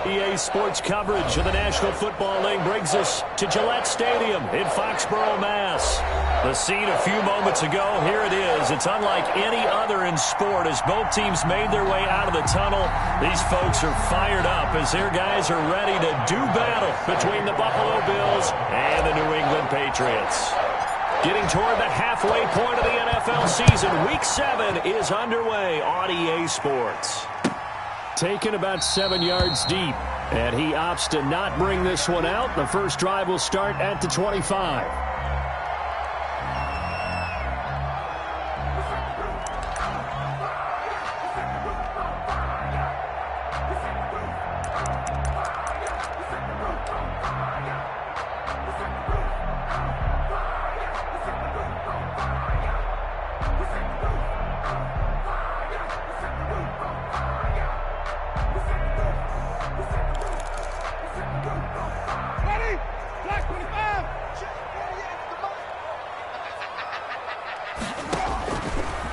EA Sports coverage of the National Football League brings us to Gillette Stadium in Foxborough, Mass. The scene a few moments ago, here it is. It's unlike any other in sport as both teams made their way out of the tunnel. These folks are fired up as their guys are ready to do battle between the Buffalo Bills and the New England Patriots. Getting toward the halfway point of the NFL season, Week 7 is underway on EA Sports. Taken about 7 yards deep, and he opts to not bring this one out. The first drive will start at the 25.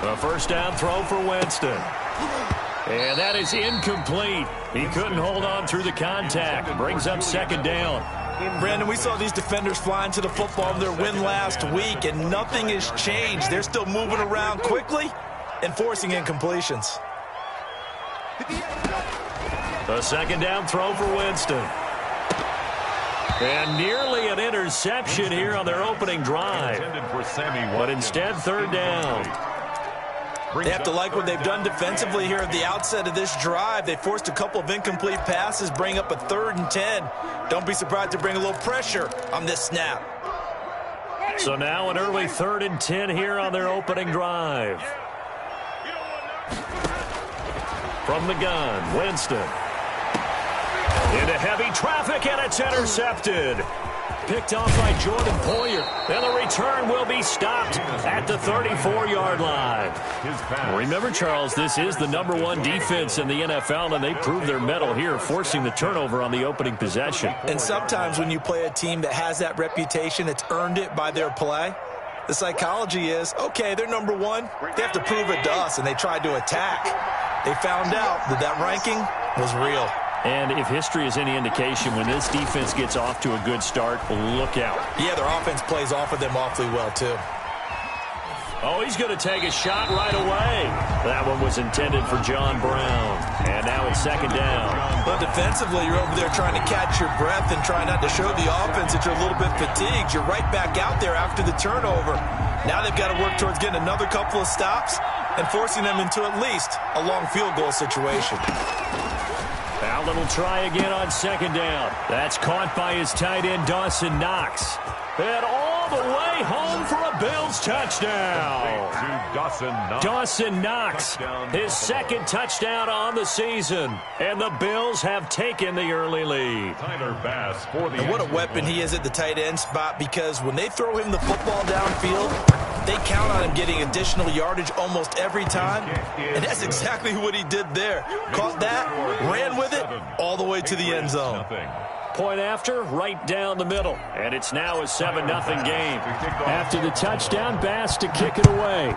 A first down throw for Winston. And that is incomplete. He couldn't hold on through the contact. Brings up second down. Brandon, we saw these defenders flying to the football in their win last week, and nothing has changed. They're still moving around quickly and forcing incompletions. A second down throw for Winston. And nearly an interception here on their opening drive. But instead, third down. They have to like what they've done defensively here at the outset of this drive. They forced a couple of incomplete passes, bring up a 3rd and 10. Don't be surprised to bring a little pressure on this snap. So now an early 3rd and 10 here on their opening drive. From the gun, Winston. Into heavy traffic, and it's intercepted. Picked off by Jordan Poyer. And the return will be stopped at the 34-yard line. Remember, Charles, this is the #1 defense in the NFL, and they proved their mettle here, forcing the turnover on the opening possession. And sometimes when you play a team that has that reputation, it's earned it by their play. The psychology is, okay, they're #1. They have to prove it to us, and they tried to attack. They found out that that ranking was real. And if history is any indication, when this defense gets off to a good start, look out. Yeah, their offense plays off of them awfully well, too. Oh, he's going to take a shot right away. That one was intended for John Brown. And now it's second down. But defensively, you're over there trying to catch your breath and try not to show the offense that you're a little bit fatigued. You're right back out there after the turnover. Now they've got to work towards getting another couple of stops and forcing them into at least a long field goal situation. Allen will try again on second down. That's caught by his tight end, Dawson Knox. And all the way home for a Bills touchdown. Dawson Knox, his second touchdown on the season. And the Bills have taken the early lead. And what a weapon he is at the tight end spot, because when they throw him the football downfield, they count on him getting additional yardage almost every time. And that's exactly what he did there. Caught that, ran with it, all the way to the end zone. Point after, right down the middle. And it's now a 7-0 game. After the touchdown, Bass to kick it away.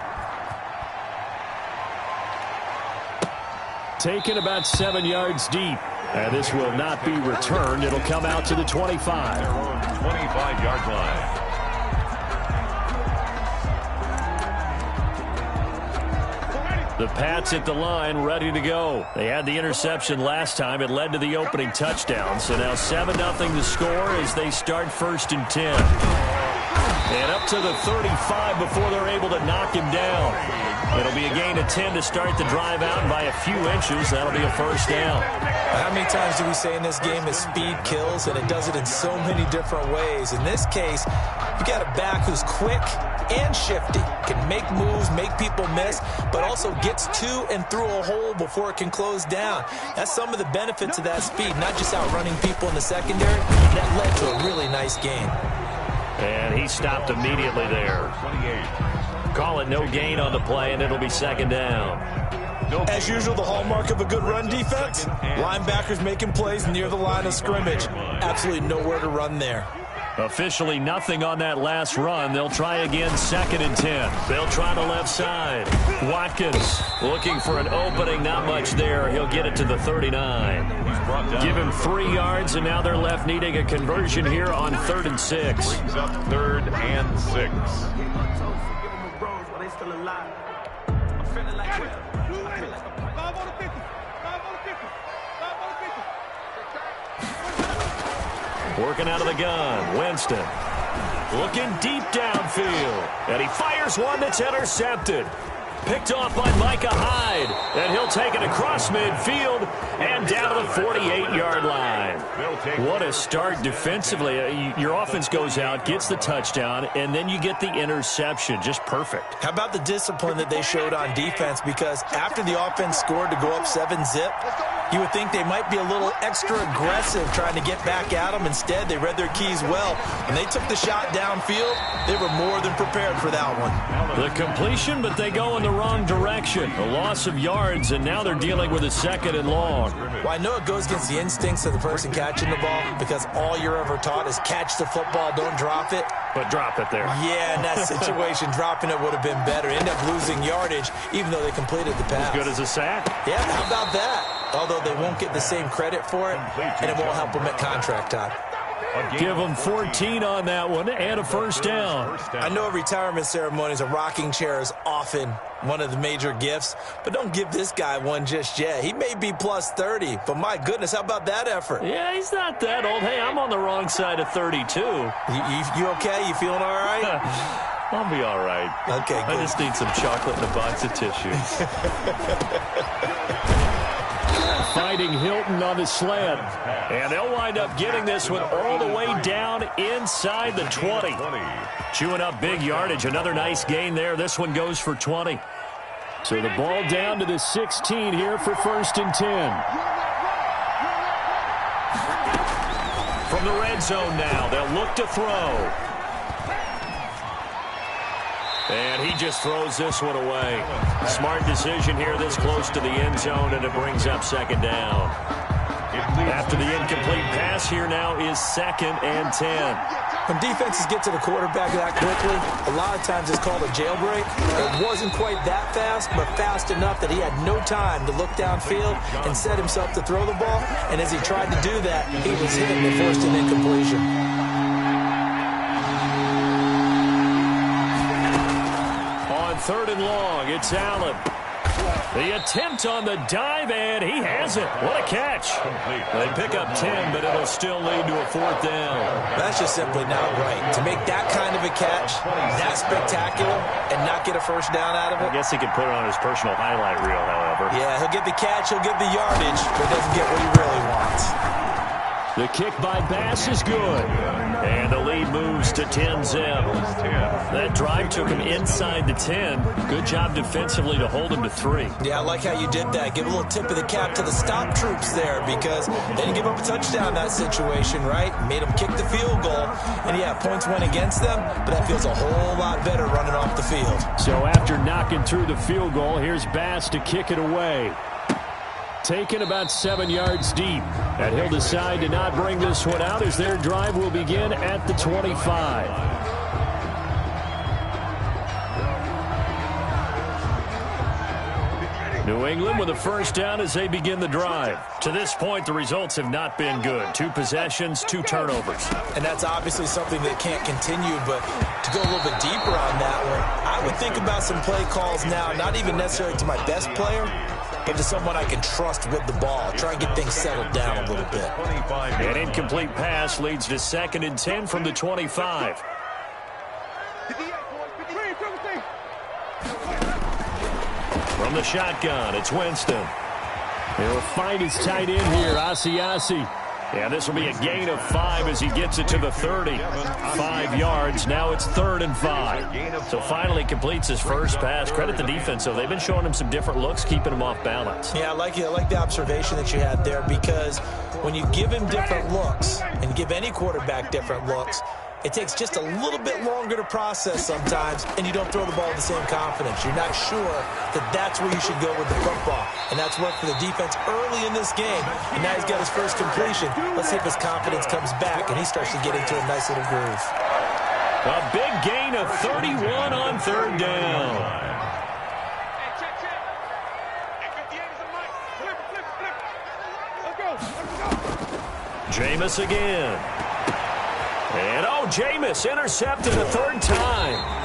Taken about 7 yards deep. And this will not be returned. It'll come out to the 25. 25-yard line. The Pats at the line, ready to go. They had the interception last time. It led to the opening touchdown. So now 7-0 the score as they start 1st and 10. And up to the 35 before they're able to knock him down. It'll be a gain of 10 to start the drive out, and by a few inches, that'll be a first down. How many times do we say in this game that speed kills, and it does it in so many different ways? In this case, you got a back who's quick and shifty, can make moves, make people miss, but also gets to and through a hole before it can close down. That's some of the benefits of that speed, not just outrunning people in the secondary. That led to a really nice gain. And he stopped immediately there. Call it no gain on the play, and it'll be second down. As usual, the hallmark of a good run defense, linebackers making plays near the line of scrimmage. Absolutely nowhere to run there. Officially nothing on that last run. They'll try again, 2nd and 10. They'll try the left side. Watkins looking for an opening. Not much there. He'll get it to the 39. Give him 3 yards, and now they're left needing a conversion here on 3rd and 6. Brings up 3rd and 6. Working out of the gun, Winston. Looking deep downfield. And he fires one that's intercepted. Picked off by Micah Hyde. And he'll take it across midfield and down to the 48-yard line. What a start defensively. Your offense goes out, gets the touchdown, and then you get the interception. Just perfect. How about the discipline that they showed on defense? Because after the offense scored to go up 7-zip, you would think they might be a little extra aggressive trying to get back at them. Instead, they read their keys well. When they took the shot downfield, they were more than prepared for that one. The completion, but they go in the wrong direction. A loss of yards, and now they're dealing with a 2nd and long. Well, I know it goes against the instincts of the person catching the ball because all you're ever taught is catch the football, don't drop it. But drop it there. Yeah, in that situation, dropping it would have been better. End up losing yardage, even though they completed the pass. As good as a sack. Yeah, how about that? Although they won't get the same credit for it, and it won't help them at contract time. Give them 14 on that one and a 1st down. I know retirement ceremonies, a rocking chair is often one of the major gifts, but don't give this guy one just yet. He may be plus 30, but my goodness, how about that effort? Yeah, he's not that old. Hey, I'm on the wrong side of 32. You okay? You feeling all right? I'll be all right. Okay, good. I just need some chocolate and a box of tissues. Fighting Hilton on the sled. And they'll wind up getting this one all the way down inside the 20. Chewing up big yardage. Another nice gain there. This one goes for 20. So the ball down to the 16 here for 1st and 10. From the red zone now, they'll look to throw. And he just throws this one away. Smart decision here this close to the end zone, and it brings up 2nd down. After the incomplete pass, here now is 2nd and 10. When defenses get to the quarterback that quickly, a lot of times it's called a jailbreak. It wasn't quite that fast, but fast enough that he had no time to look downfield and set himself to throw the ball. And as he tried to do that, he was hit and forced an incompletion. 3rd and long, it's Allen. The attempt on the dive, and he has it. What a catch. They pick up 10, but it'll still lead to a 4th down. That's just simply not right. To make that kind of a catch, that spectacular, and not get a 1st down out of it. I guess he could put it on his personal highlight reel, however. Yeah, he'll get the catch, he'll get the yardage, but doesn't get what he really wants. The kick by Bass is good. And the lead moves to 10-zip. That drive took him inside the 10. Good job defensively to hold him to 3. Yeah, I like how you did that. Give a little tip of the cap to the stop troops there because they didn't give up a touchdown in that situation, right? Made them kick the field goal. And, yeah, points went against them, but that feels a whole lot better running off the field. So after knocking through the field goal, here's Bass to kick it away. Taken about 7 yards deep. And he'll decide to not bring this one out as their drive will begin at the 25. New England with a 1st down as they begin the drive. To this point, the results have not been good. 2 possessions, 2 turnovers. And that's obviously something that can't continue, but to go a little bit deeper on that one, I would think about some play calls now, not even necessarily to my best player, but to someone I can trust with the ball. Try and get things settled down a little bit. An incomplete pass leads to 2nd and 10 from the 25. From the shotgun, it's Winston. He'll find his tight end here, Asiasi. And this will be a gain of 5 as he gets it to the 30. 5 yards. Now it's 3rd and 5. So finally completes his first pass. Credit the defense, though. They've been showing him some different looks, keeping him off balance. Yeah, I like the observation that you had there because when you give him different looks and give any quarterback different looks, it takes just a little bit longer to process sometimes, and you don't throw the ball with the same confidence. You're not sure that that's where you should go with the football. And that's worked for the defense early in this game. And now he's got his first completion. Let's see if his confidence comes back and he starts to get into a nice little groove. A big gain of 31 on third down. Jameis again. And, Jameis intercepted a third time.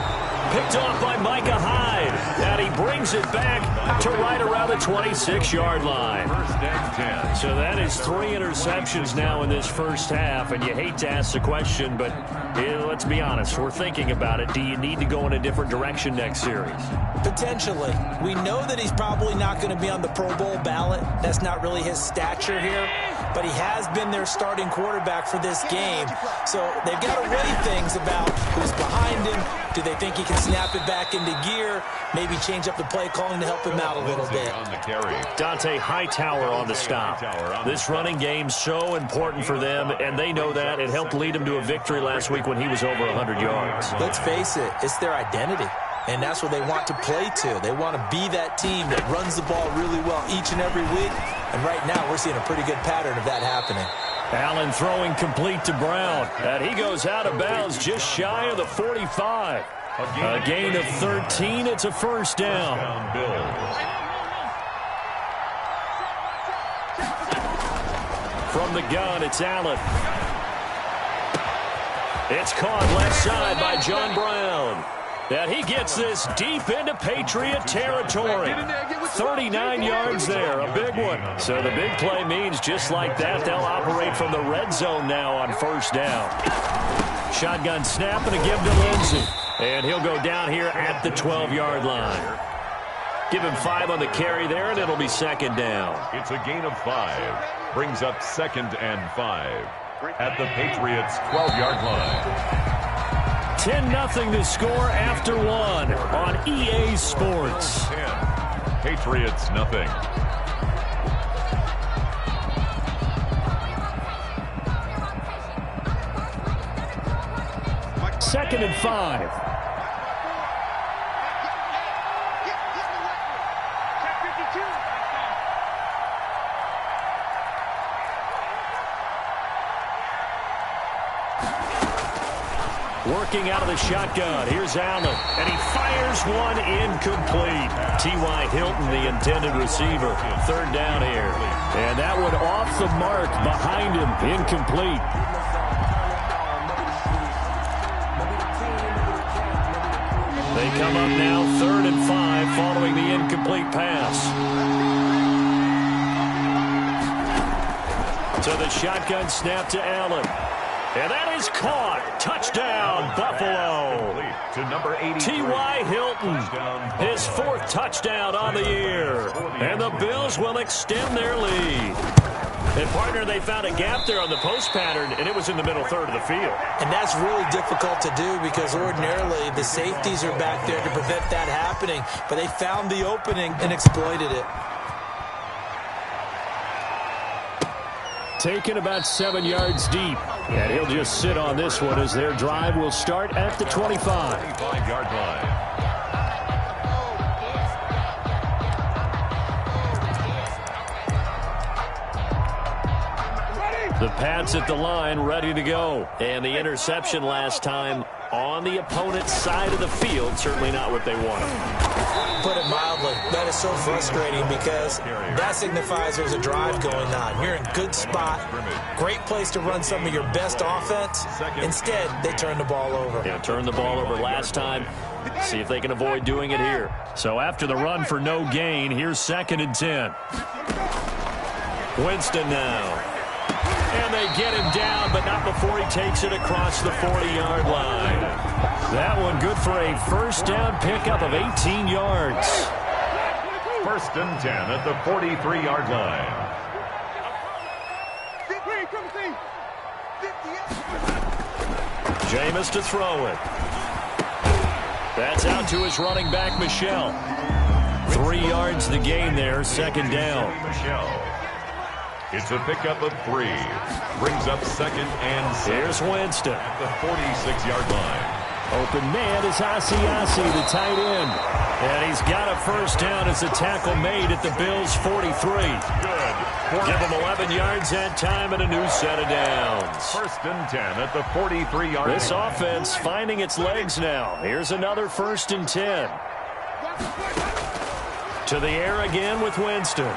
Picked off by Micah Hyde. And he brings it back to right around the 26-yard line. So that is 3 interceptions now in this first half. And you hate to ask the question, but let's be honest. We're thinking about it. Do you need to go in a different direction next series? Potentially. We know that he's probably not going to be on the Pro Bowl ballot. That's not really his stature here. But he has been their starting quarterback for this game. So they've got to weigh things about who's behind him. Do they think he can snap it back into gear? Maybe change up the play calling to help him out a little bit. Dante Hightower on the stop. This running game so important for them, and they know that. It helped lead them to a victory last week when he was over 100 yards. Let's face it, it's their identity. And that's what they want to play to. They want to be that team that runs the ball really well each and every week. And right now, we're seeing a pretty good pattern of that happening. Allen throwing complete to Brown. And he goes out of bounds just shy of the 45. A gain of 13. It's a first down. From the gun, it's Allen. It's caught left side by John Brown. And he gets this deep into Patriot territory. 39 yards there, a big one. So the big play means just like that, they'll operate from the red zone now on first down. Shotgun snap and a give to Lindsey. And he'll go down here at the 12-yard line. Give him 5 on the carry there, and it'll be second down. It's a gain of 5. Brings up 2nd and 5 at the Patriots' 12-yard line. 10-0 to score after 1 on EA Sports. 10. Patriots nothing. Second and 5. Working out of the shotgun. Here's Allen. And he fires one incomplete. T.Y. Hilton, the intended receiver. Third down here. And that one off the mark behind him. Incomplete. They come up now 3rd and 5 following the incomplete pass. So the shotgun snap to Allen. And that is caught. Touchdown, Buffalo. To number 83. T.Y. Hilton, his 4th touchdown on the year. And the Bills will extend their lead. And, partner, they found a gap there on the post pattern, and it was in the middle third of the field. And that's really difficult to do because ordinarily the safeties are back there to prevent that happening. But they found the opening and exploited it. Taken about 7 yards deep. And he'll just sit on this one as their drive will start at the 25. 25-yard line. The Pats at the line, ready to go. And the interception last time on the opponent's side of the field, certainly not what they wanted. Put it mildly, that is so frustrating because that signifies there's a drive going on. You're in a good spot, great place to run some of your best offense. Instead, they turn the ball over. Yeah, turned the ball over last time. See if they can avoid doing it here. So after the run for no gain, here's 2nd and 10. Winston now. And they get him down, but not before he takes it across the 40-yard line. That one good for a first down pickup of 18 yards. 1st and 10 at the 43-yard line. Jameis to throw it. That's out to his running back, Michel. 3 yards the gain there, 2nd down. Michel. It's a pickup of 3. Brings up 2nd and 6. Here's Winston. At the 46-yard line. Open man is Asiasi, the tight end. And he's got a first down as a tackle made at the Bills' 43. Good. Give him 11 yards that time and a new set of downs. 1st and 10 at the 43-yard line. This offense finding its legs now. Here's another 1st and 10. To the air again with Winston.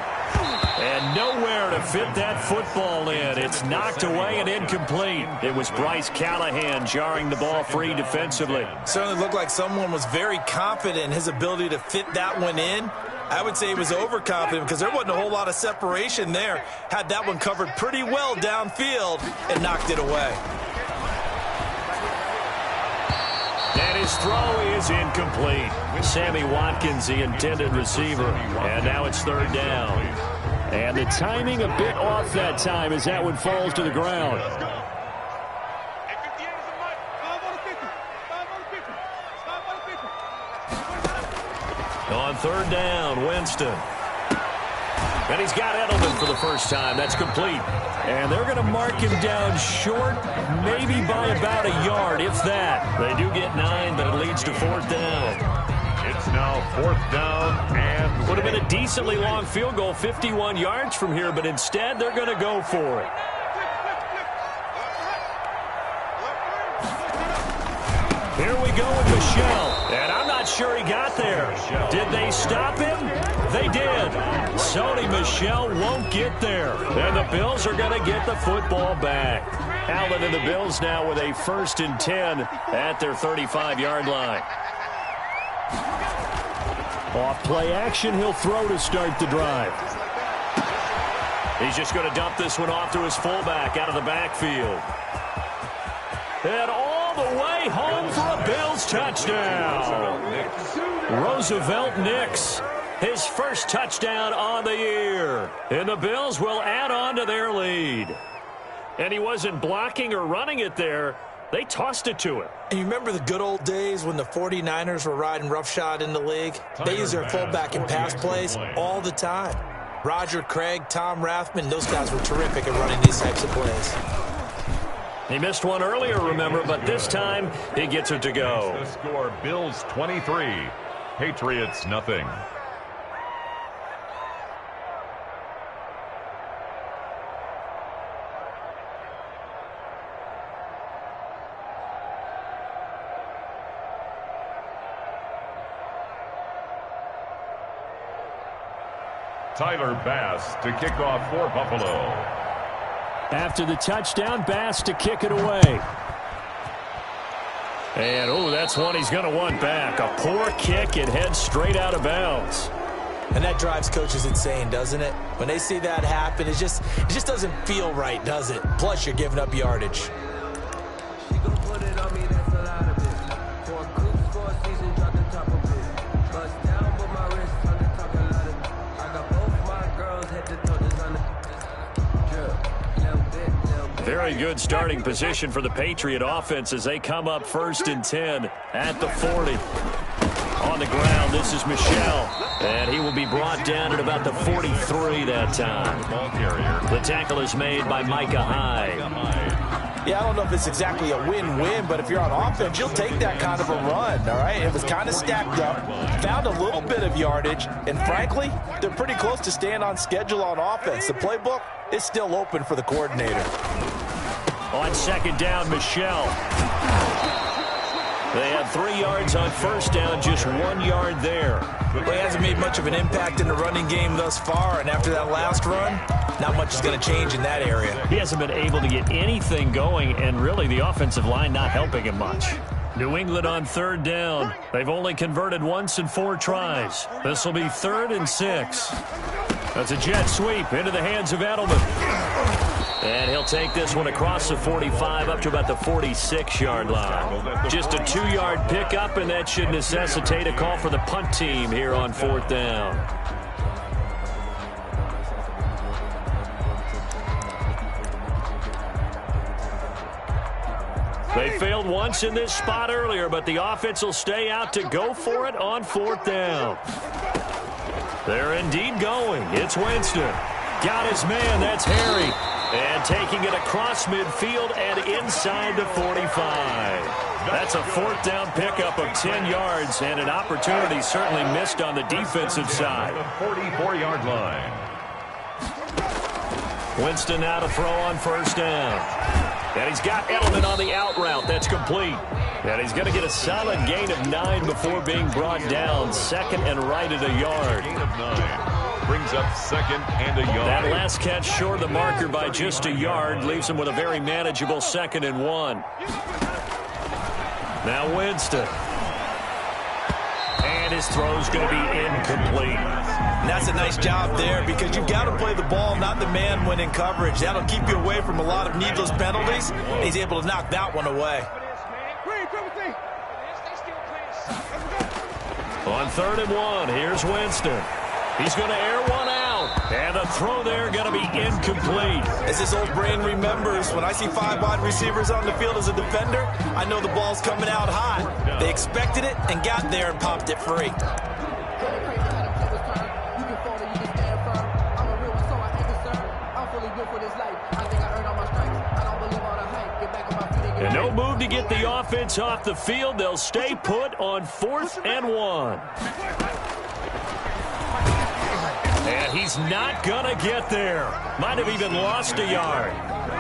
And nowhere to fit that football in. It's knocked away and incomplete. It was Bryce Callahan jarring the ball free defensively. Certainly looked like someone was very confident in his ability to fit that one in. I would say he was overconfident because there wasn't a whole lot of separation there. Had that one covered pretty well downfield and knocked it away. And his throw is incomplete. Sammy Watkins, the intended receiver. And now it's 3rd down. And the timing a bit off that time as that one falls to the ground. On 3rd down, Winston. And he's got Edelman for the first time. That's complete. And they're going to mark him down short, maybe by about a yard, if that. They do get 9, but it leads to 4th down. It's now 4th down and would have been a decently long field goal, 51 yards from here, but instead they're going to go for it. Here we go with Michel, and I'm not sure he got there. Did they stop him? They did. Sony Michel won't get there, and the Bills are going to get the football back. Allen and the Bills now with a 1st and 10 at their 35-yard line. Off play action, he'll throw to start the drive. He's just going to dump this one off to his fullback out of the backfield. And all the way home for a Bills touchdown. Roosevelt Nix, his first touchdown on the year. And the Bills will add on to their lead. And he wasn't blocking or running it there. They tossed it to him. And you remember the good old days when the 49ers were riding roughshod in the league? They used their fullback in pass plays all the time. Roger Craig, Tom Rathman, those guys were terrific at running these types of plays. He missed one earlier, remember, but this time he gets it to go. The score, Bills 23, Patriots nothing. Tyler Bass to kick off for Buffalo. After the touchdown, Bass to kick it away. And, oh, that's one he's going to want back. A poor kick, it heads straight out of bounds. And that drives coaches insane, doesn't it? When they see that happen, it just doesn't feel right, does it? Plus, you're giving up yardage. Very good starting position for the Patriot offense as they come up 1st and 10 at the 40. On the ground, this is Michel, and he will be brought down at about the 43 that time. The tackle is made by Micah Hyde. Yeah, I don't know if it's exactly a win-win, but if you're on offense, you'll take that kind of a run, all right? It was kind of stacked up, found a little bit of yardage, and frankly, they're pretty close to staying on schedule on offense. The playbook is still open for the coordinator. On 2nd down, Michel. They had 3 yards on 1st down, just 1 yard there. Well, he hasn't made much of an impact in the running game thus far, and after that last run, not much is going to change in that area. He hasn't been able to get anything going, and really the offensive line not helping him much. New England on 3rd down. They've only converted once in 4 tries. This will be 3rd and 6. That's a jet sweep into the hands of Edelman. And he'll take this one across the 45 up to about the 46-yard line. Just a 2-yard pickup, and that should necessitate a call for the punt team here on 4th down. They failed once in this spot earlier, but the offense will stay out to go for it on 4th down. They're indeed going. It's Winston. Got his man. That's Harry. And taking it across midfield and inside the 45. That's a fourth down pickup of 10 yards and an opportunity certainly missed on the defensive side. The 44-yard line. Winston now to throw on first down. And he's got Edelman on the out route. That's complete. And he's going to get a solid gain of 9 before being brought down. Second and right at a yard. Gain of 9. Brings up second and a yard. That last catch short of the marker by just a yard leaves him with a very manageable 2nd and 1. Now Winston. And his throw's going to be incomplete. And that's a nice job there because you've got to play the ball, not the man when in coverage. That'll keep you away from a lot of needless penalties. He's able to knock that one away. On 3rd and 1, here's Winston. He's going to air one out. And the throw there going to be incomplete. As his old brain remembers, when I see 5 wide receivers on the field as a defender, I know the ball's coming out hot. They expected it and got there and popped it free. And no move to get the offense off the field. They'll stay put on 4th and 1. And he's not going to get there. Might have even lost a yard.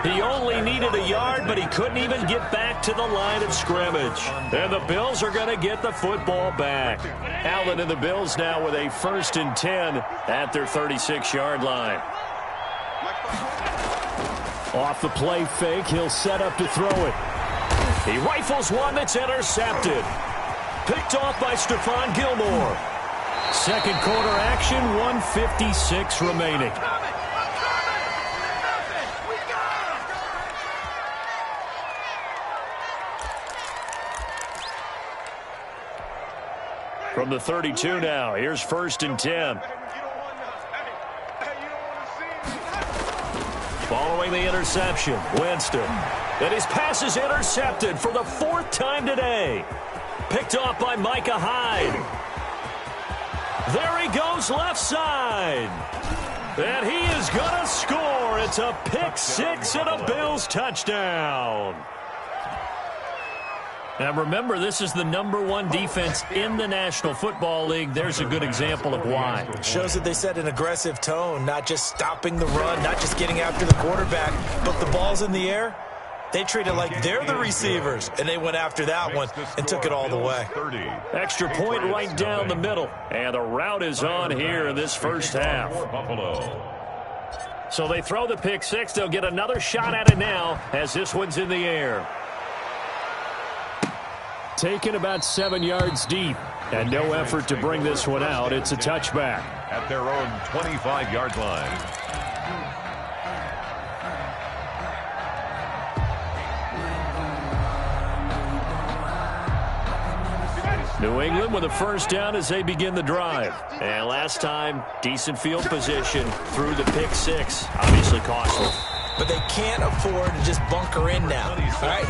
He only needed a yard, but he couldn't even get back to the line of scrimmage. And the Bills are going to get the football back. Allen and the Bills now with a 1st and 10 at their 36-yard line. Off the play fake, he'll set up to throw it. He rifles one that's intercepted. Picked off by Stephon Gilmore. Second quarter action, 1:56 remaining. From the 32 now, here's 1st and 10. Following the interception, Winston. And his pass is intercepted for the 4th time today. Picked off by Micah Hyde. There he goes left side. And he is going to score. It's a pick 6 and a Bills touchdown. Now remember, this is the #1 defense in the National Football League. There's a good example of why. Shows that they set an aggressive tone, not just stopping the run, not just getting after the quarterback, but the ball's in the air. They treat it like they're the receivers, and they went after that one and took it all the way. Extra point right down the middle. And the route is on here in this first half. So they throw the pick 6. They'll get another shot at it now as this one's in the air. Taken about 7 yards deep. And no effort to bring this one out. It's a touchback. At their own 25-yard line. New England with a first down as they begin the drive. And last time, decent field position through the pick 6. Obviously costly. But they can't afford to just bunker in now. All right,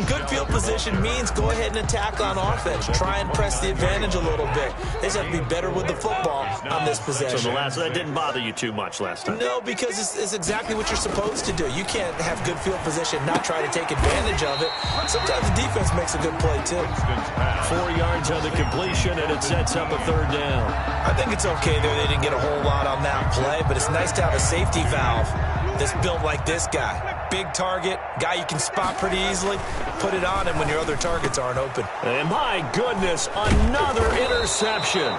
good field position means go ahead and attack on offense. Try and press the advantage a little bit. They just have to be better with the football on this possession. So that didn't bother you too much last time? No, because it's exactly what you're supposed to do. You can't have good field position, not try to take advantage of it. Sometimes the defense makes a good play, too. 4 yards on the completion, and it sets up a 3rd down. I think it's okay there. They didn't get a whole lot on that play, but it's nice to have a safety valve that's built like this guy. Big target, guy you can spot pretty easily. Put it on him when your other targets aren't open. And my goodness, another interception.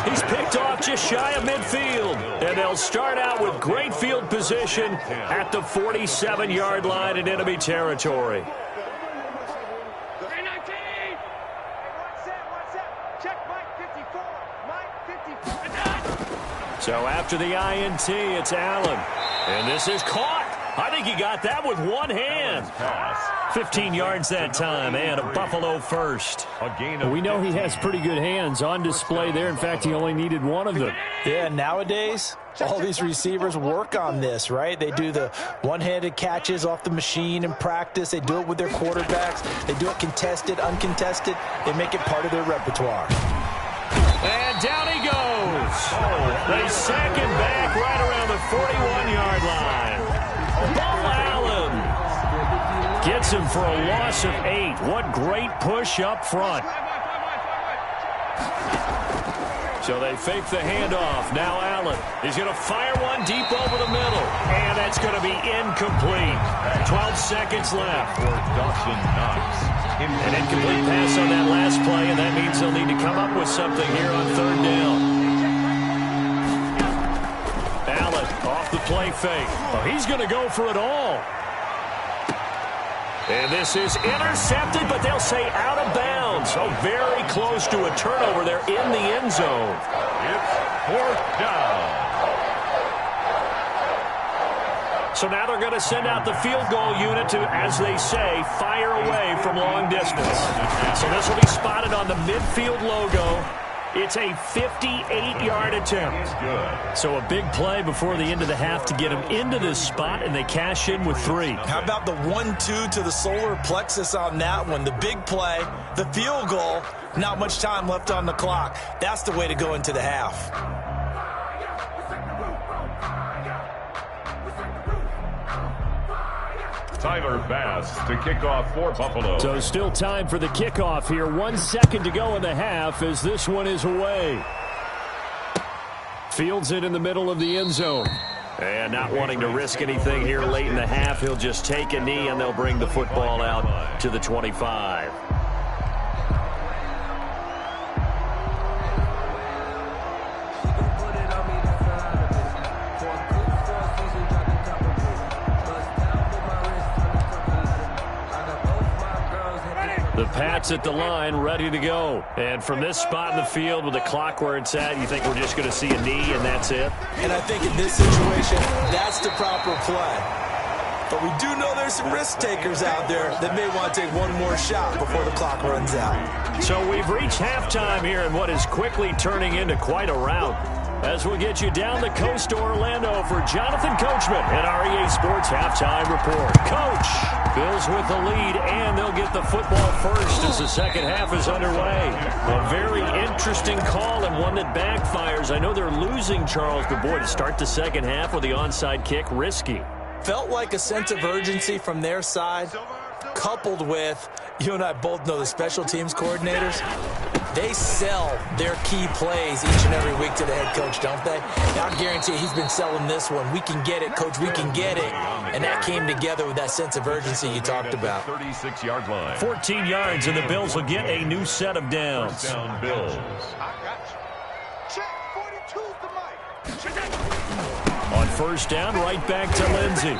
He's picked off just shy of midfield. And they'll start out with great field position at the 47-yard line in enemy territory. So after the INT, it's Allen. And this is caught. I think he got that with one hand. 15 yards that time, and a Buffalo first. We know he has pretty good hands on display there. In fact, he only needed one of them. Yeah, nowadays, all these receivers work on this, right? They do the one-handed catches off the machine in practice. They do it with their quarterbacks. They do it contested, uncontested. They make it part of their repertoire. And down he goes. They sack him back right around the 41-yard line. Bo Allen gets him for a loss of 8. What great push up front. So they fake the handoff. Now Allen is going to fire one deep over the middle. And that's going to be incomplete. 12 seconds left. For Dawson Knox. An incomplete pass on that last play, and that means they'll need to come up with something here on third down. Allen off the play fake. Oh, he's going to go for it all. And this is intercepted, but they'll say out of bounds. So very close to a turnover there in the end zone. It's fourth down. So now they're going to send out the field goal unit to, as they say, fire away from long distance. So this will be spotted on the midfield logo. It's a 58-yard attempt. Good. So a big play before the end of the half to get them into this spot, and they cash in with 3. How about the 1-2 to the solar plexus on that one? The big play, the field goal, not much time left on the clock. That's the way to go into the half. Tyler Bass to kick off for Buffalo. So still time for the kickoff here. 1 second to go in the half as this one is away. Fields it in the middle of the end zone. And not wanting to risk anything here late in the half, he'll just take a knee and they'll bring the football out to the 25. The Pats at the line, ready to go. And from this spot in the field with the clock where it's at, you think we're just going to see a knee and that's it? And I think in this situation, that's the proper play. But we do know there's some risk takers out there that may want to take one more shot before the clock runs out. So we've reached halftime here in what is quickly turning into quite a rout. As we'll get you down the coast to Orlando for Jonathan Coachman and our EA Sports Halftime Report. Coach, Bills with the lead, and they'll get the football first as the second half is underway. A very interesting call and one that backfires. I know they're losing, Charles, but boy, to start the second half with the onside kick, risky. Felt like a sense of urgency from their side, coupled with, you and I both know the special teams coordinators, they sell their key plays each and every week to the head coach, don't they? Now, I guarantee he's been selling this one. We can get it, coach, we can get it. And that came together with that sense of urgency you talked about. 36-yard line. 14 yards, and the Bills will get a new set of downs. First down, Bills. On first down, right back to Lindsey.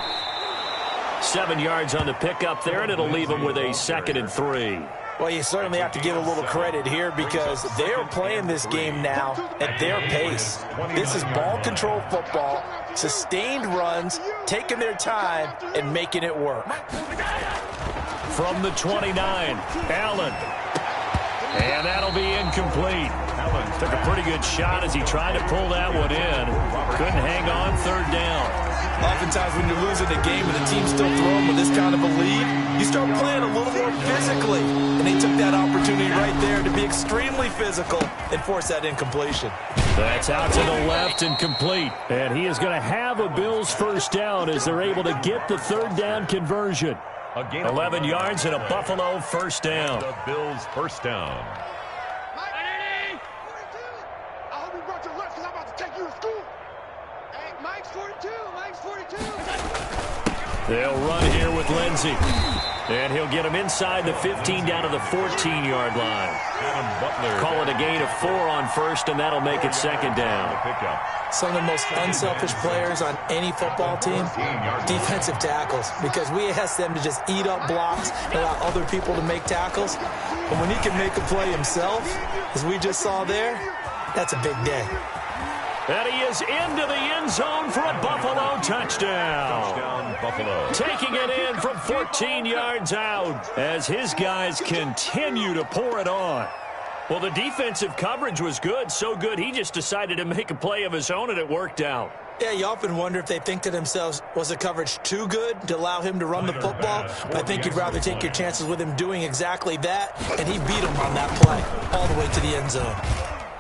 7 yards on the pickup there, and it'll leave him with a 2nd and 3. Well, you certainly have to give a little credit here because they're playing this game now at their pace. This is ball control football, sustained runs, taking their time, and making it work. From the 29, Allen. And that'll be incomplete. Allen took a pretty good shot as he tried to pull that one in. Couldn't hang on, third down. Oftentimes when you're losing a game and the team's still throwing with this kind of a lead, you start playing a little more physically. And they took that opportunity right there to be extremely physical and force that incompletion. That's out to the left and complete. And he is going to have a Bills first down as they're able to get the third down conversion. 11 yards and a Buffalo first down. The Bills first down. They'll run here with Lindsey. And he'll get him inside the 15 down to the 14-yard line. Call it a gain of 4 on first, and that'll make it second down. Some of the most unselfish players on any football team, defensive tackles, because we ask them to just eat up blocks and allow other people to make tackles. But when he can make a play himself, as we just saw there, that's a big day. And he is into the end zone for a Buffalo touchdown. Touchdown, Buffalo. Taking it in from 14 yards out as his guys continue to pour it on. Well, the defensive coverage was good, so good he just decided to make a play of his own, and it worked out. Yeah, you often wonder if they think to themselves, was the coverage too good to allow him to run the football? But I think you'd rather take your chances with him doing exactly that, and he beat him on that play all the way to the end zone.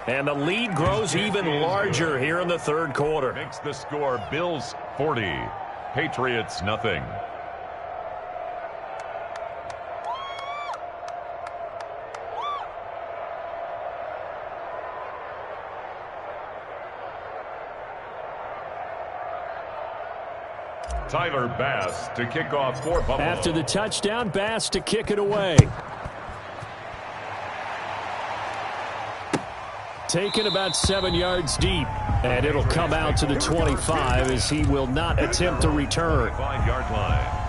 And the lead grows even larger here in the third quarter. Makes the score Bills 40, Patriots nothing. Tyler Bass to kick off for Buffalo. After the touchdown, Bass to kick it away. Taken about 7 yards deep. And it'll come out to the 25 as he will not attempt to return. 5-yard line.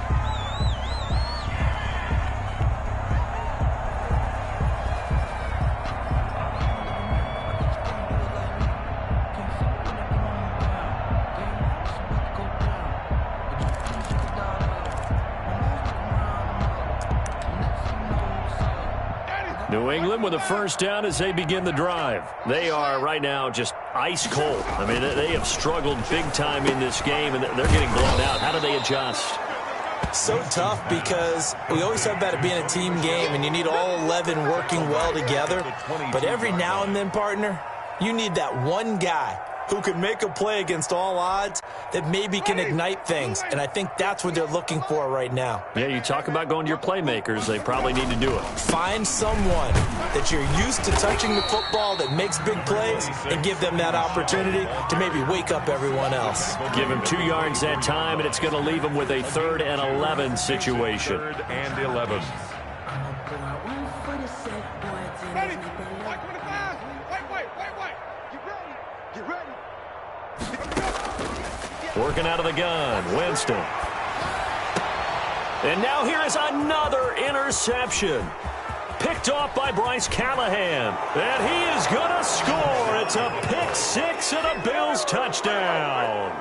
New England with a first down as they begin the drive. They are right now just ice cold. I mean, they have struggled big time in this game, and they're getting blown out. How do they adjust? So tough because we always talk about it being a team game, and you need all 11 working well together. But every now and then, partner, you need that one guy who can make a play against all odds that maybe can ignite things. And I think that's what they're looking for right now. Yeah, you talk about going to your playmakers. They probably need to do it. Find someone that you're used to touching the football that makes big plays and give them that opportunity to maybe wake up everyone else. Give him 2 yards that time, and it's going to leave him with a 3rd and 11 situation. 3rd and 11. Working out of the gun, Winston. And now here is another interception. Picked off by Bryce Callahan. And he is going to score. It's a pick six and a Bills touchdown.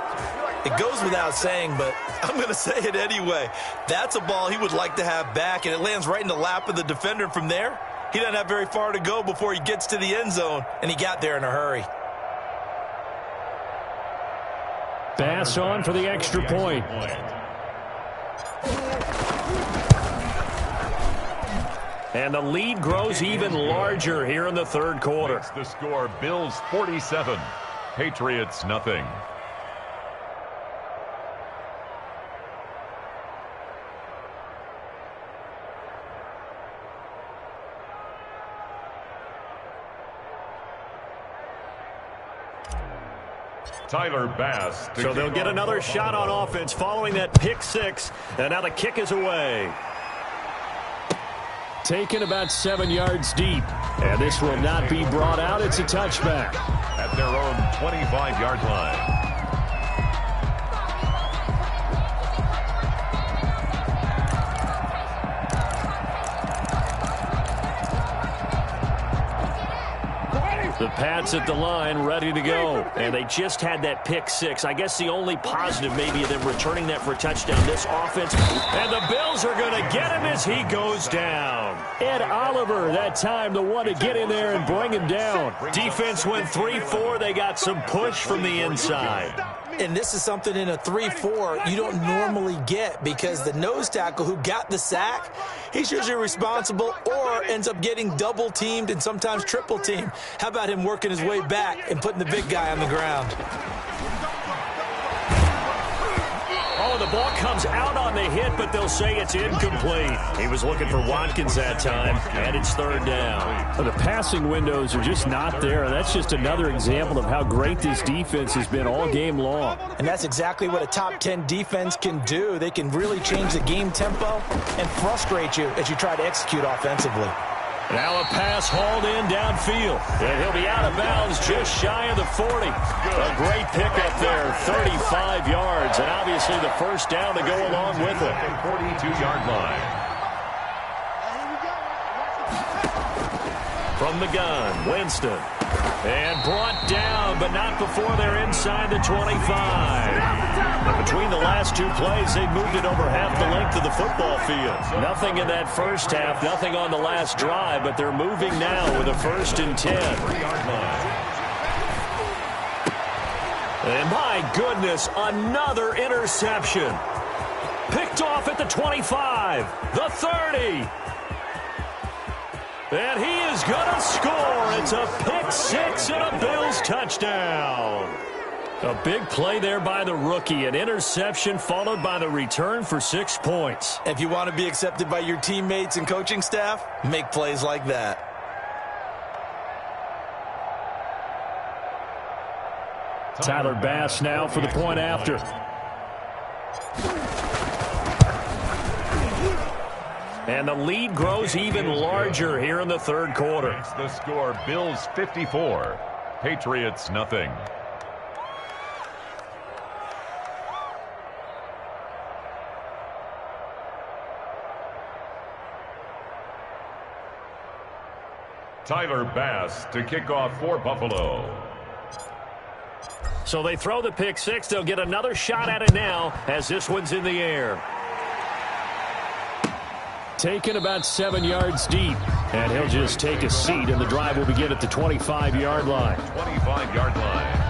It goes without saying, but I'm going to say it anyway. That's a ball he would like to have back, and it lands right in the lap of the defender from there. He doesn't have very far to go before he gets to the end zone, and he got there in a hurry. Bass on for the extra point. And the lead grows even larger here in the third quarter. Makes the score Bills 47, Patriots nothing. Tyler Bass. So they'll get another shot on offense following that pick six. And now the kick is away. Taken about 7 yards deep. And this will not be brought out. It's a touchback. At their own 25-yard line. The Pats at the line, ready to go. And they just had that pick six. I guess the only positive maybe of them returning that for a touchdown. This offense, and the Bills are going to get him as he goes down. Ed Oliver, that time, the one to get in there and bring him down. Defense went 3-4. They got some push from the inside. And this is something in a 3-4 you don't normally get because the nose tackle who got the sack, he's usually responsible or ends up getting double-teamed and sometimes triple-teamed. How about him working his way back and putting the big guy on the ground? Oh, the ball comes out on the hit, but they'll say it's incomplete. He was looking for Watkins that time, and it's third down. The passing windows are just not there. That's just another example of how great this defense has been all game long. And that's exactly what a top 10 defense can do. They can really change the game tempo and frustrate you as you try to execute offensively. Now a pass hauled in downfield. And he'll be out of bounds just shy of the 40. A great pickup there, 35 yards. And obviously the first down to go along with it. 42-yard line. From the gun, Winston. And brought down, but not before they're inside the 25. Between the last two plays, they've moved it over half the length of the football field. Nothing in that first half, nothing on the last drive, but they're moving now with a 1st and 10. And my goodness, another interception. Picked off at the 25, the 30. And he is going to score. It's a pick 6 and a Bills touchdown. A big play there by the rookie. An interception followed by the return for 6 points. If you want to be accepted by your teammates and coaching staff, make plays like that. Tyler Bass now for the point after. And the lead grows even larger here in the third quarter. It's the score, Bills 54, Patriots nothing. Tyler Bass to kick off for Buffalo. So they throw the pick six. They'll get another shot at it now as this one's in the air. Taken about 7 yards deep. And he'll just take a seat, and the drive will begin at the 25-yard line. 25-yard line.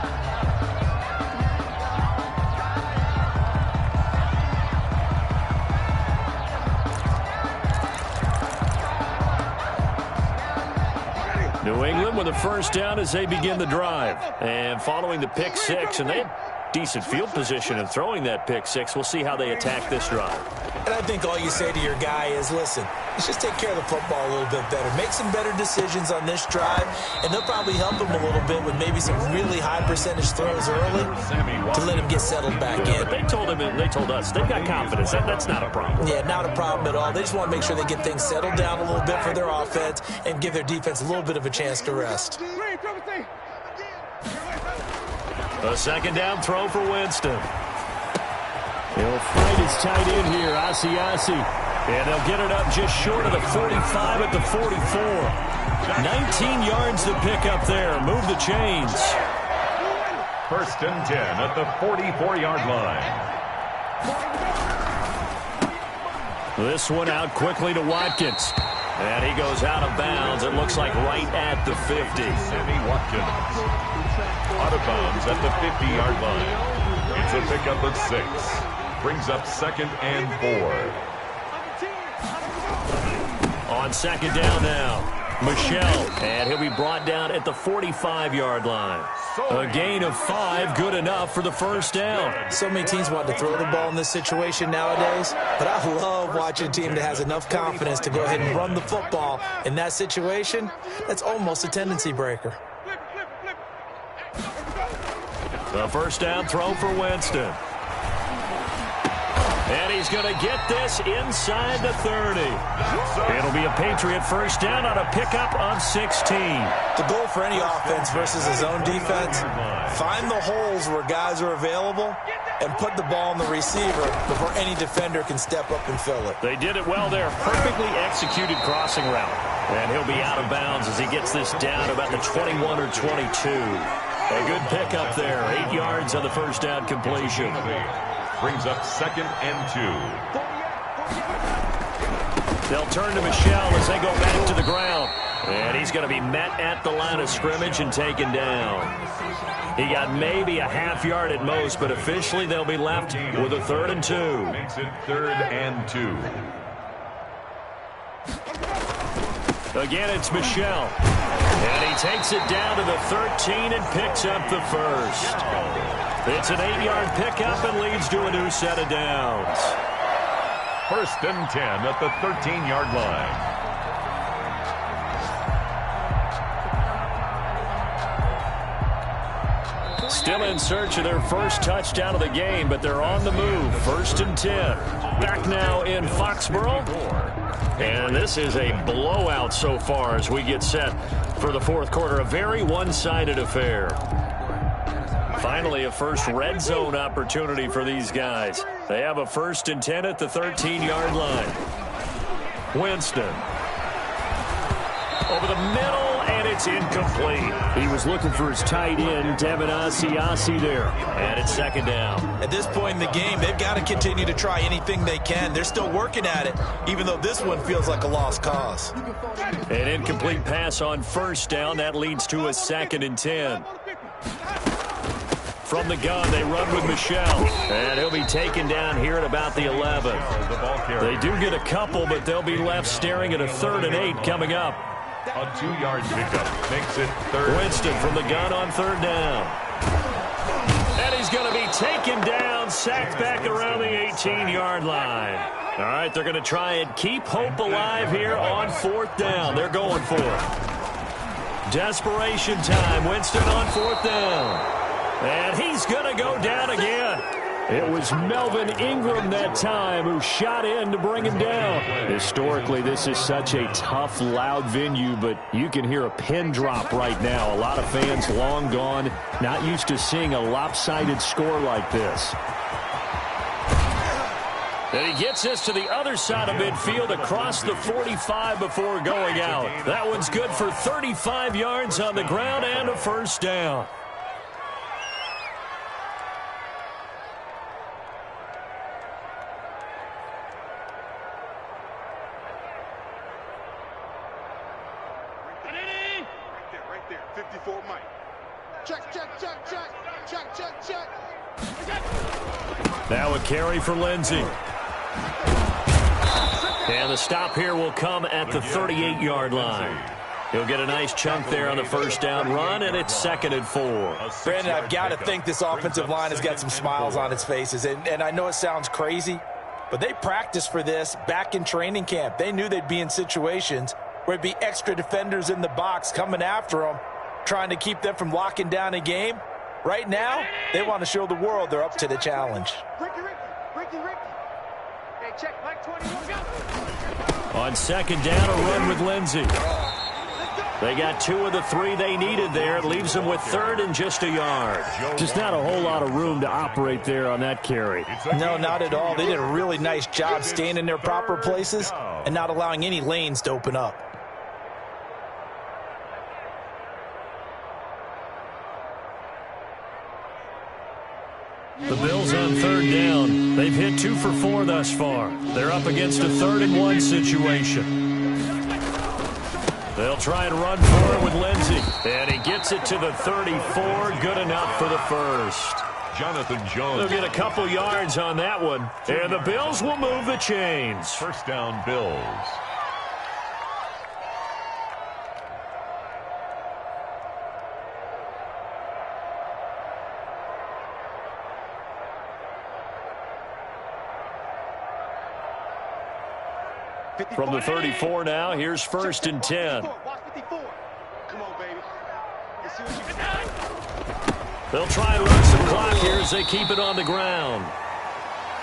New England with a first down as they begin the drive. And following the pick six, and they have decent field position in throwing that pick six. We'll see how they attack this drive. And I think all you say to your guy is, listen, let's just take care of the football a little bit better. Make some better decisions on this drive, and they'll probably help him a little bit with maybe some really high percentage throws early to let him get settled back in. But they told him, and they told us, they've got confidence. That's not a problem. Yeah, not a problem at all. They just want to make sure they get things settled down a little bit for their offense and give their defense a little bit of a chance to rest. A second down throw for Winston. He'll fight his tight end here, Asiasi. And they'll get it up just short of the 45 at the 44. 19 yards to pick up there. Move the chains. First and 10 at the 44-yard line. This one out quickly to Watkins. And he goes out of bounds. It looks like right at the 50. Sammy Watkins. Out of bounds at the 50-yard line. It's a pickup of 6. Brings up second and 4. On second down now. Michelle, and he'll be brought down at the 45-yard line. A gain of 5, good enough for the first down. So many teams want to throw the ball in this situation nowadays, but I love watching a team that has enough confidence to go ahead and run the football. In that situation, that's almost a tendency breaker. The first down throw for Winston. And he's going to get this inside the 30. It'll be a Patriot first down on a pickup of 16. The goal for any offense versus his own defense, find the holes where guys are available and put the ball on the receiver before any defender can step up and fill it. They did it well there. Perfectly executed crossing route. And he'll be out of bounds as he gets this down about the 21 or 22. A good pickup there. 8 yards on the first down completion. Brings up second and 2. They'll turn to Michelle as they go back to the ground. And he's going to be met at the line of scrimmage and taken down. He got maybe a half yard at most, but officially they'll be left with a 3rd and 2. Makes it 3rd and 2. Again, it's Michelle. And he takes it down to the 13 and picks up the first. It's an 8-yard pickup and leads to a new set of downs. First and 10 at the 13-yard line. Still in search of their first touchdown of the game, but they're on the move. First and 10. Back now in Foxborough. And this is a blowout so far as we get set for the fourth quarter. A very one-sided affair. Finally, a first red zone opportunity for these guys. They have a first and 10 at the 13-yard line. Winston. Over the middle, and it's incomplete. He was looking for his tight end, Devin Asiasi there. And it's second down. At this point in the game, they've got to continue to try anything they can. They're still working at it, even though this one feels like a lost cause. An incomplete pass on first down. That leads to a 2nd and 10. From the gun, they run with Michelle. And he'll be taken down here at about the 11. They do get a couple, but they'll be left staring at a 3rd and 8 coming up. A 2-yard pickup makes it third. Winston from the gun on third down. And he's going to be taken down, sacked back around the 18-yard line. All right, they're going to try and keep hope alive here on fourth down. They're going for it. Desperation time. Winston on fourth down. And he's going to go down again. It was Melvin Ingram that time who shot in to bring him down. Historically, this is such a tough, loud venue, but you can hear a pin drop right now. A lot of fans long gone, not used to seeing a lopsided score like this. And he gets us to the other side of midfield across the 45 before going out. That one's good for 35 yards on the ground and a first down. Now a carry for Lindsey. And the stop here will come at the 38-yard line. He'll get a nice chunk there on the first down run, and it's 2nd and 4. Brandon, I've got to think this offensive line has got some smiles on its faces. And I know it sounds crazy, but they practiced for this back in training camp. They knew they'd be in situations where it'd be extra defenders in the box coming after them, trying to keep them from locking down a game. Right now, they want to show the world they're up to the challenge. Ricky. Hey, check, Mike 21, go. On second down, a run with Lindsey. They got 2 of the 3 they needed there. It leaves them with 3rd and just a yard. Just not a whole lot of room to operate there on that carry. No, not at all. They did a really nice job staying in their proper places and not allowing any lanes to open up. The Bills on third down. They've hit 2 for 4 thus far. They're up against a 3rd and 1 situation. They'll try and run for it with Lindsey. And he gets it to the 34. Good enough for the first. Jonathan Jones. They'll get a couple yards on that one. And the Bills will move the chains. First down, Bills. From the 34 now, here's 1st and 10. Come on, baby. Let's see what you can do. They'll try and run some clock here as they keep it on the ground.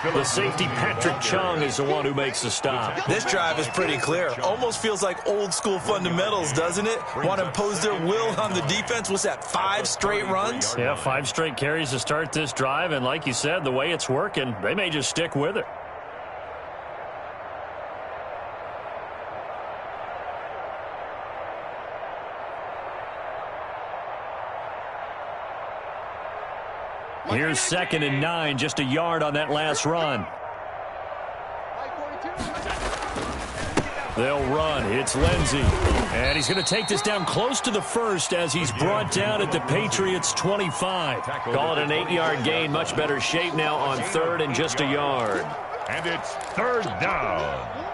The safety, Patrick Chung, is the one who makes the stop. This drive is pretty clear. Almost feels like old school fundamentals, doesn't it? Want to impose their will on the defense. What's that, 5 straight runs? Yeah, 5 straight carries to start this drive. And like you said, the way it's working, they may just stick with it. Here's 2nd and 9, just a yard on that last run. They'll run. It's Lindsey. And he's going to take this down close to the first as he's brought down at the Patriots' 25. Call it an 8-yard gain. Much better shape now on 3rd and just a yard. And it's 3rd down.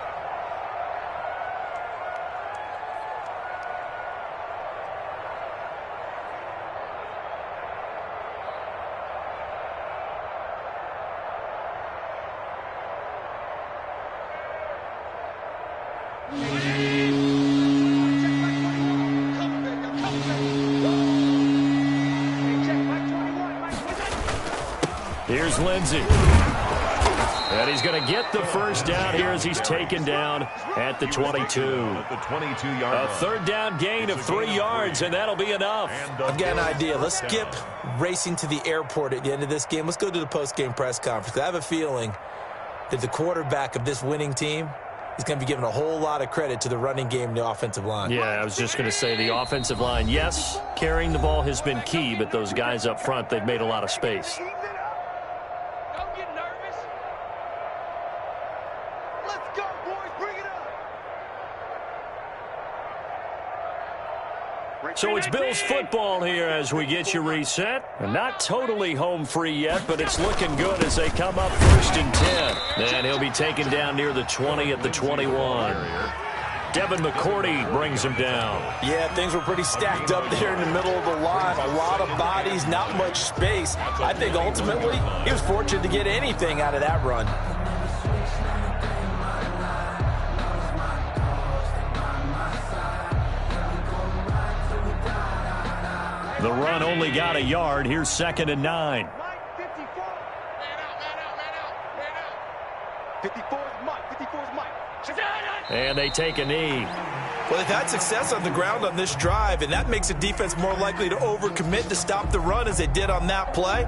Here's Lindsey. And he's going to get the first down here as he's taken down at the 22. At the 22-yard A line. 3rd down gain of 3 yards, and that'll be enough. I've got an idea. Let's skip racing to the airport at the end of this game. Let's go to the post-game press conference. I have a feeling that the quarterback of this winning team is going to be given a whole lot of credit to the running game and the offensive line. Yeah, I was just going to say the offensive line, yes, carrying the ball has been key, but those guys up front, they've made a lot of space. Don't get nervous. Let's go, boys. Bring it up. So it's Bills football here as we get you reset. And not totally home free yet, but it's looking good as they come up 1st and 10. And he'll be taken down near the 20 at the 21. Devin McCourty brings him down. Yeah, things were pretty stacked up there in the middle of the line. A lot of bodies, not much space. I think ultimately he was fortunate to get anything out of that run. The run only got a yard. Here's 2nd and 9. 54 is Mike. 54 is Mike. And they take a knee. Well, they've had success on the ground on this drive, and that makes a defense more likely to overcommit to stop the run as they did on that play.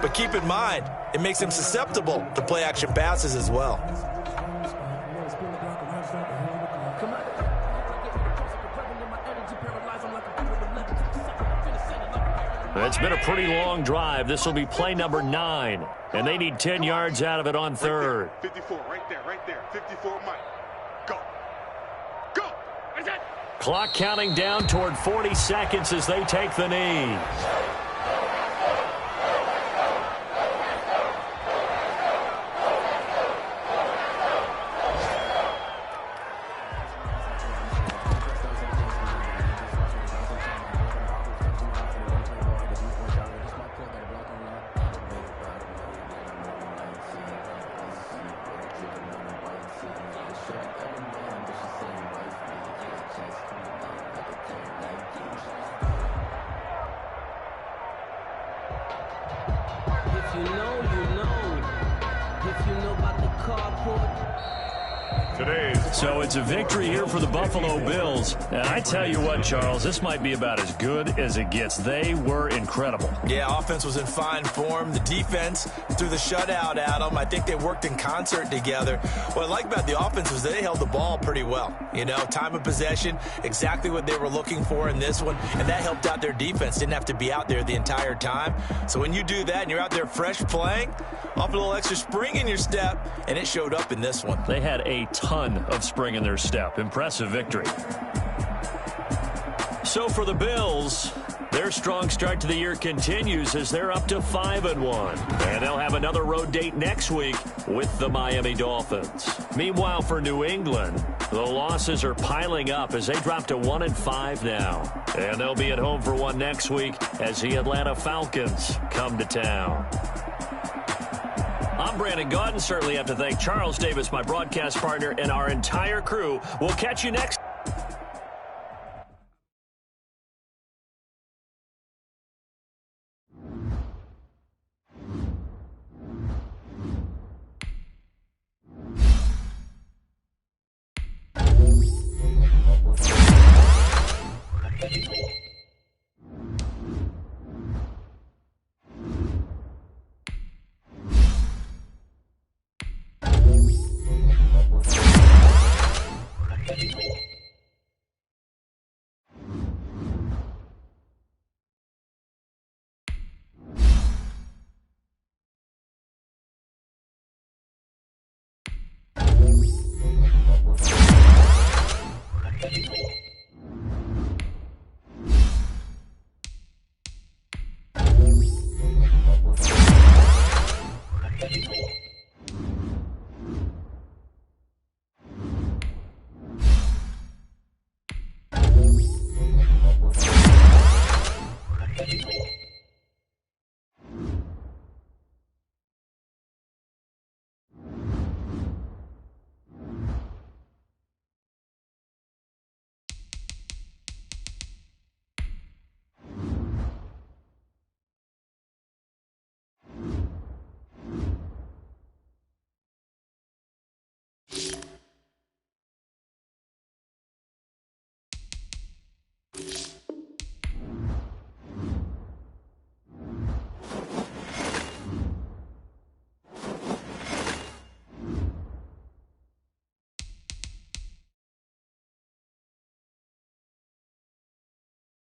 But keep in mind, it makes them susceptible to play-action passes as well. It's been a pretty long drive. This will be play number 9. And they need 10 yards out of it on 3rd. 54, right there. 54, Mike. Go. Go. Clock counting down toward 40 seconds as they take the knee. So it's a victory here for the Buffalo Bills. And I tell you what, Charles, this might be about as good as it gets. They were incredible. Yeah, offense was in fine form. The defense threw the shutout at them. I think they worked in concert together. What I like about the offense was they held the ball pretty well. You know, time of possession, exactly what they were looking for in this one. And that helped out their defense. Didn't have to be out there the entire time. So when you do that and you're out there fresh playing, off a little extra spring in your step, and it showed up in this one. They had a ton of spring in their step. Impressive victory. So for the Bills, their strong start to the year continues as they're up to 5-1. And they'll have another road date next week with the Miami Dolphins. Meanwhile, for New England, the losses are piling up as they drop to 1-5 now. And they'll be at home for one next week as the Atlanta Falcons come to town. I'm Brandon Gaudin. Certainly have to thank Charles Davis, my broadcast partner, and our entire crew. We'll catch you next. You